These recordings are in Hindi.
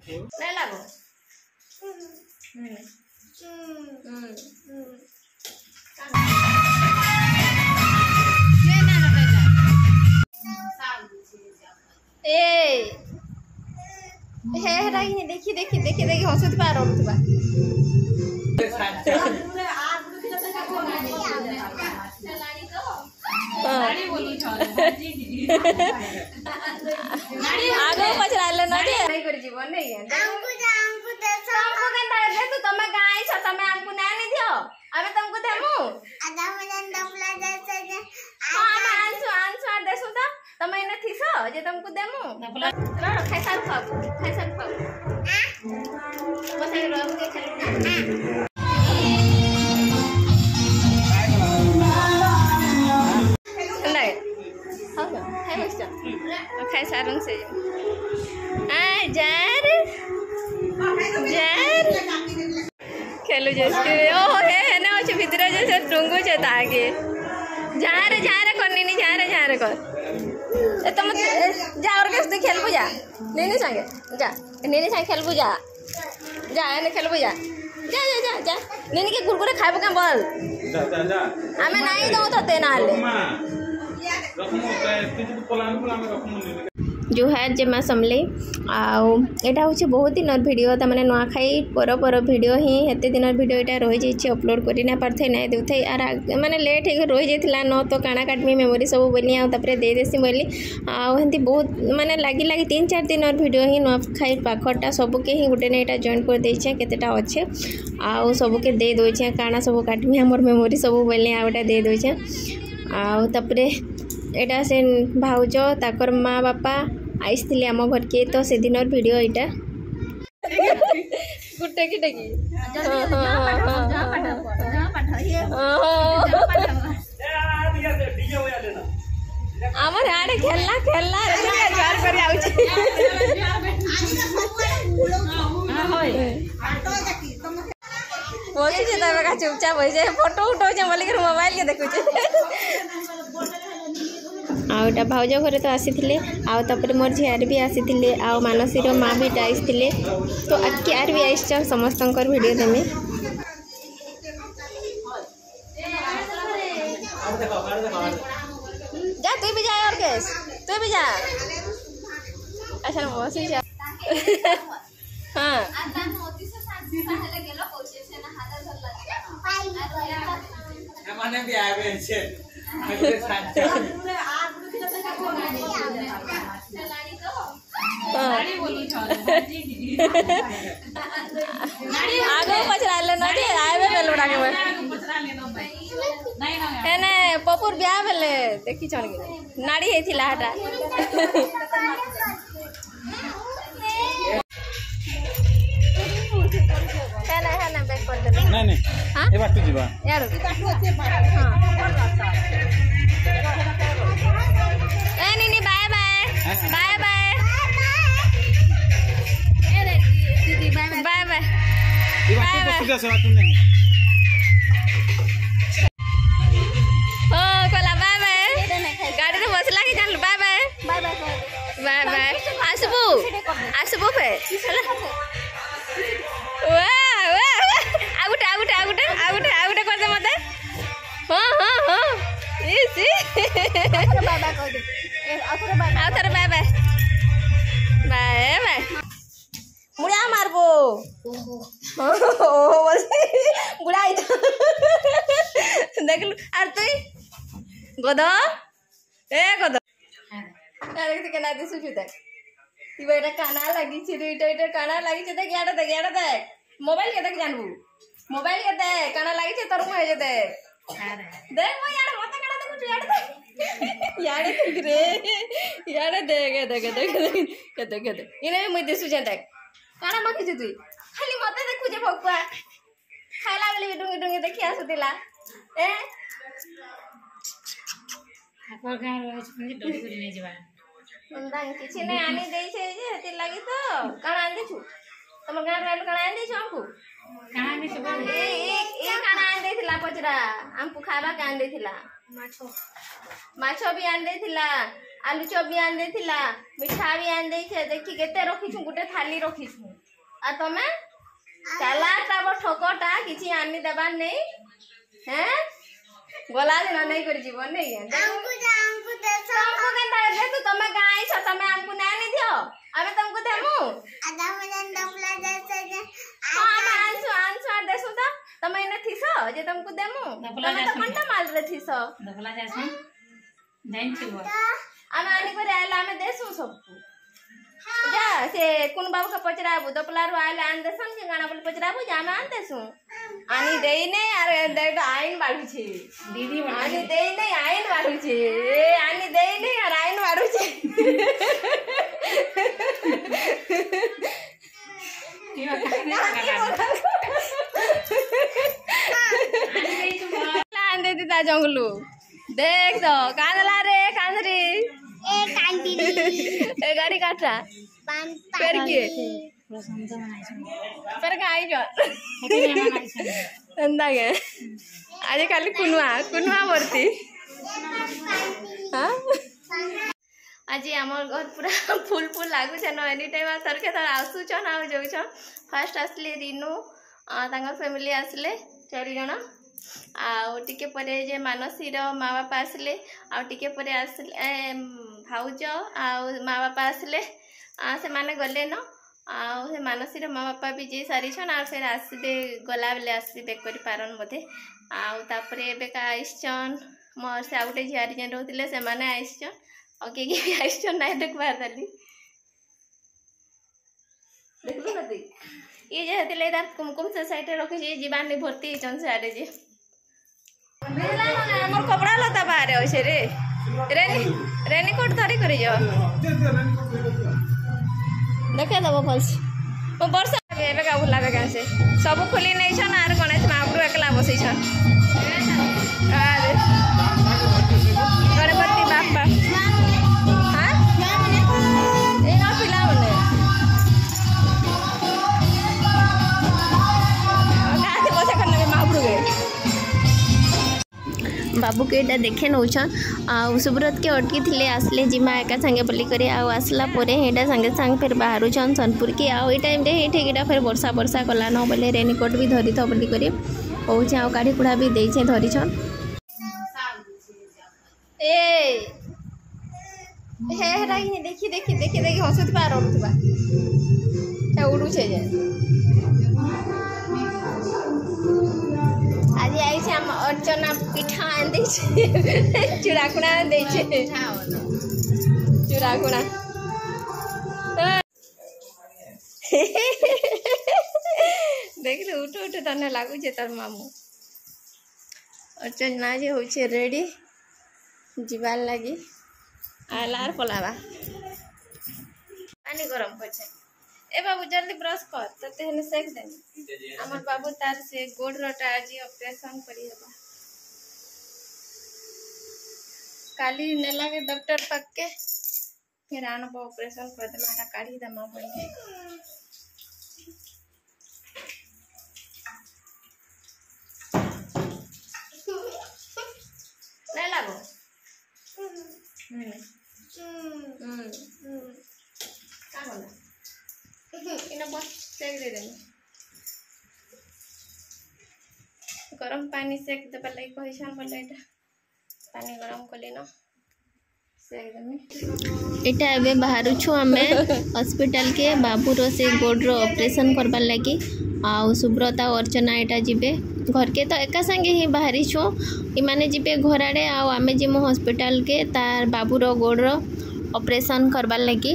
नहीं लागो देखी देखी देखी देखी हसुथ पार रोबा आगो पचराले न जे नहीं कर जीवन नहीं है हमको केनता दे तू तमे गाय छ तमे हमको नानी दियो अबे तुमको देमु आधा मन डफला जैसे जे हां आंसू आंसू देसु त तमे ने थिसो जे तुमको देमु डफला खाइ सार खाओ बसाई रहू के खेल खाई सारंग से जार जार खेलु जैसे ओ हे ने अछि भितर जैसे डुंगु छ तागे जार जार करनी नहीं जार कर ए तुम जा और के खेलबु जा नेनी संगे जा नेनी संगे खेलबु जा जा ने खेलबु जा जा जा जा जा नेनी के कुरकुरे खाइबो के बोल जा जा जा हमें नहीं दो तो ते नाले जुहार जमा समले आटा हूँ बहुत दिन भिड तमाने नुआखाई पर भिड ही हेते दिन भिड यहाँ रही जाइए अपलोड करना पार्थे ना देते आर माने लेट हो रही जाता न तो काना काटमी मेमोरी सब बोली आउे देदेसी बोली आती बहुत माने लगी लगी 3-4 दिन भिड ही नुआखाई पाखटा सबके ही गोटे यहाँ जॉइन कर देचे केतेटा अच्छे आउ सबके दे दे काना सब काटमी आमर मेमोरी सब बोली आउटा दे देचे आउे एटा से भाउज ताकर माँ बापा आईसथिले आम घर के तो से दिन वीडियो यहाँ गुटे की टेकी आमर आड़े खेलना खेलना जार कर बसी चुपचाप हो जाए फोटो उठाऊ बोलिक मोबाइल के देखुचे आउटा भाउज घरे तो आसी मोर झियार भी आसी मानसीर माँ भी आईसथिले तो यार भी आईस समस्त वीडियो देमी जा तू भी जा और केस तू भी जा अच्छा बस जा हाँ माने भी आवे छे आगो पचराले न जे आबे बेलुडा के एने पपुर ब्याह भेले देखि छन के नाड़ी हेथिला हटा है बैक कर दे नहीं नहीं हां ए बाटू जीवा यार ई बाटू अच्छे हां ए नी बाय बाय बाय बाय ए दीदी बाय बाय बाय बाय ई बाटू को सुजा से बाटू नहीं ओ कोला बाय बाय गाड़ी रे बसला के जान bye bye bye bye bye bye आसबू आसबू पे चला वाह आगुटे आगुटे आगुटे आगुटे आगुटे कर दे मते हां हां हां इसी आथरे बाय बाय कर दे Athare bye bye bye bye मुड़िया मारबो ओ बस बुढ़ाई देख लू आर तू गदा ए गदा अरे के ना दिसु जुते इबेटा काना लागी छिरे इटा काना लागी छ देख याडा देख मोबाइल के देख जानबू मोबाइल के देख काना लागी छ तोर मुहे जे देख देख मो याडा मते काना देखु छ याडा देख रे याडा देख देख इने मुई दिसु छ देख काना मखि छ तू खाली मते देखु जे भगवा खाइला बेले डुंगी डुंगी देखि आसुतिला ए ठाकुर गाय रोज डोली करी नै जबा किसी ने आनी दे छे जे हती लागी तो काना आनी छु तुम गाँव में कण आन दे हमको कण आन दे पचरा हमको खावा के आन दे माछ भी आन दे आलू चप भी आन दे मिठा भी आन दे देखी केते रखी गोटे थाली रखी आ तमे चालाटा बो ठोकटा किछि आनी देबार नहीं हैं गला दिन नहीं कर जीवन नहीं हमको केनता दे तू तमे गाय छ तमे हमको नानी दियो आमे तुमको देमु आधा मजन डबला जैसे हां हम आंसू देसु त तमे इने थिसो जे तुमको देमु तमे त कंटा माल रे थिसो डबला जैसे जाइन छिबो आमे आनी करे आइला आमे देसु सबको जा से कुन बाबू का पचराबू दपलारू आइले आन देसन के गाना बोल पचराबू जाना आन देसु आनी देई ने अरे देट आइन बाडू छे दीदी आनी देई ने आइन बाडू छे आनी देई ने और आइन बाडू छे आन दे दी ता जंगलू देख तो कांदला रे कांदरी ए गाड़ी काटा पर के पर का आई जो अंदा के आज खाली कुनुआ भरती हां आज हमर घर पूरा फुल लागु छ न एनी टाइम सरके तर आसु छ ना जो छ फर्स्ट आसले रिनु तांगर फैमिली आसले 4 जण आ टिके परे जे मानसीर माँ बापा आसले आ टिके परे आसले भाउज आ माँ बापा आसले से माने गले न आ से मानसीर माँ बापा भी जे सारी छन आ फिर आसबे गला बेले आसबे करि पारन बोधे आ तापरे एबे का आइछन मोर से आउटे झियारी जे रहतिले से माने आइछन आ के भी आइछन ना देखबार दली देखलु नती ये जे हतिले दा कुमकुम सोसाइटी रखि जे जीवान ने भर्ती छन से आडे जे बिजला न हमर कपड़ा लता बाहर होइसे रे रेनी कोट धरी करी जाओ देखे दबो फल्स ओ वर्षा एबे का भुला बेगा से सब खोली नै छन आर गणेश महाप्रभु एकला बसै छन अरे गणपति बाप्पा हां ए ना पिला बने गाते बसे करने महाप्रभु के बाबू के एटा देखे नौछन आ सुब्रत के अटकी थिले आसले जिमा एका संगे बोली करे आ आसला परे हेडा संगे संग फिर बाहरु छन सोनपुर के आ ओई टाइम रे हे ठेकीटा फिर वर्षा कला न बोले रेनकोट भी धरी तो बोली करे ओछे आ काढ़ी कुड़ा भी देई छे धरी छन ए हे हेडा ही देखी हसुत पार उठबा ए उडू छे जे आज आई छे हम अर्चना पिठा आन दे छे चूड़ाकुड़ा आन दे छे चूड़ाकुड़ा देख रे उठ तने लागू छे तोर मामू अर्चना जे होय छे रेडी जीवार लागी आलार पलावा पानी गरम कर छे ए बाबू जल्दी ब्रश कर तते हने सेक दे हमर बाबू तार से गोड़ रोटा जी ऑपरेशन करी हेबा काली नेला के डॉक्टर पक के फिर आनो ऑपरेशन कर दे माटा काढ़ी दमा पड़ी नहीं लागो का बोला इना बस सेक दे देनी गरम पानी सेक दे पले कहिसन बोले एटा पानी गरम कले न सेक देनी एटा एबे बाहरु छु हमें हॉस्पिटल के बाबू रो से गोड़ रो ऑपरेशन करबा लागि आ सुब्रता अर्चना एटा जिबे घर के तो एका संगे ही बाहरी छु इ माने जिबे घर आडे आ आमे जिमो हॉस्पिटल के तार बाबू रो गोड़ रो ऑपरेशन करबा लागि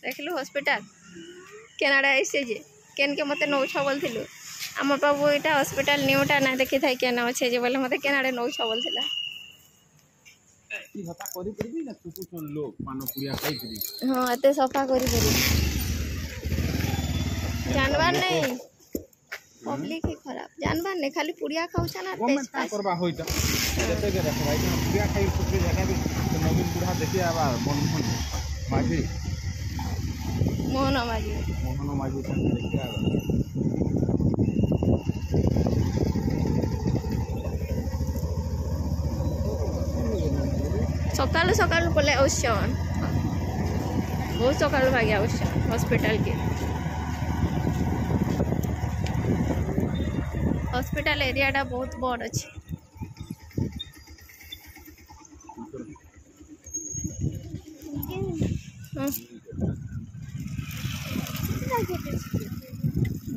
देखलु हॉस्पिटल केनाडा ऐसे जे केन के मते नौ छ बोलथिलु हमर बाबू एटा हॉस्पिटल न्यूटा ना देखि थाई केन अछि जे बोले मते केनाडा नौ छ बोलथिला ई सफा करी करबी ना कुछ लोग पानो पुरिया खाई करी हां एते सफा करी जानवर नहीं पब्लिक ही खराब जानबार नहीं खाली पुड़िया खाऊछ ना गवर्नमेंट का करबा होइता जते के देखो भाई पुड़िया खाई कुछ जगह भी नवीन बुढ़ा देखि आबा मनमोहन माझी मोहन माझी देखि आबा सकाल सकाल पले औषण बहुत सकाल भाग्या औषण हॉस्पिटल के हॉस्पिटल एरियाटा बहुत बड़ अच्छे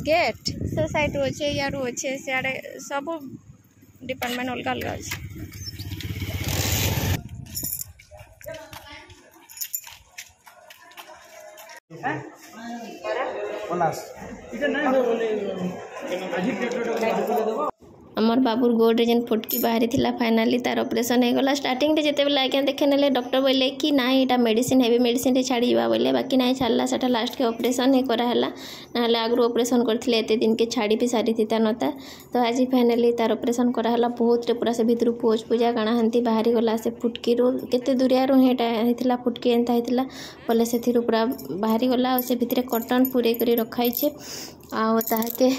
गेट से साइड अच्छे यार अच्छे सियाड़े सब डिपार्टमेंट अलग अलग अच्छे आमर बाबूर गोड्रे जेन फुटकी बाहरी थिला फाइनाली तार ऑपरेशन हो गला स्टार्टिंग रे जेते बेला आज्ञा देखे नेले डॉक्टर बोले कि ना एटा मेडिसिन हेवी मेडिसिन रे छाड़ी जावा बोले बाकी ना छाड़ला सेटा लास्ट के ऑपरेशन ही करा हला नाले आगु ऑपरेशन करथिले एते दिन के छाड़ी भी सारी थिता नता तो आज फाइनाली तार ऑपरेशन करा हला बहुत रे पूरा से भीतर पोज पूजा काना हंती बाहरी गला से फुटकी रो केते दुरिया रो हेटा हितला फुटकी एंता हितला बोले सेथिरु पूरा बाहरी गला से भीतर कॉटन पूरे करी रखाई छे आ ताके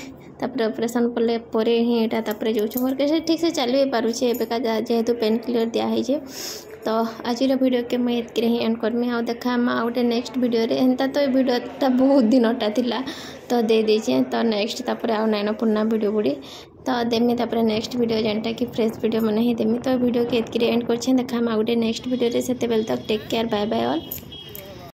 तापर ऑपरेशन पले परे ही एटा तापर जो मोर के ठीक से चल भी पारुछे एबेका जेहेतु पेन किलर दिया है जे तो आज वीडियो के मैं इतके ही एंड करमी आ देखा आ गोटे नेक्स्ट वीडियो रे एंता तो वीडियोटा बहुत दिनटा थिला तो दे दीजिए तो नेक्स्ट तापर आ नाइन पुना वीडियो बुड़ी तो देमी तापर नेक्स्ट वीडियो जेनटा कि फ्रेश वीडियो मन ही देमी तो वीडियो के इतके एंड करछे देखा आ गोटे नेक्स्ट वीडियो रे सेते बेल तक take care bye bye all.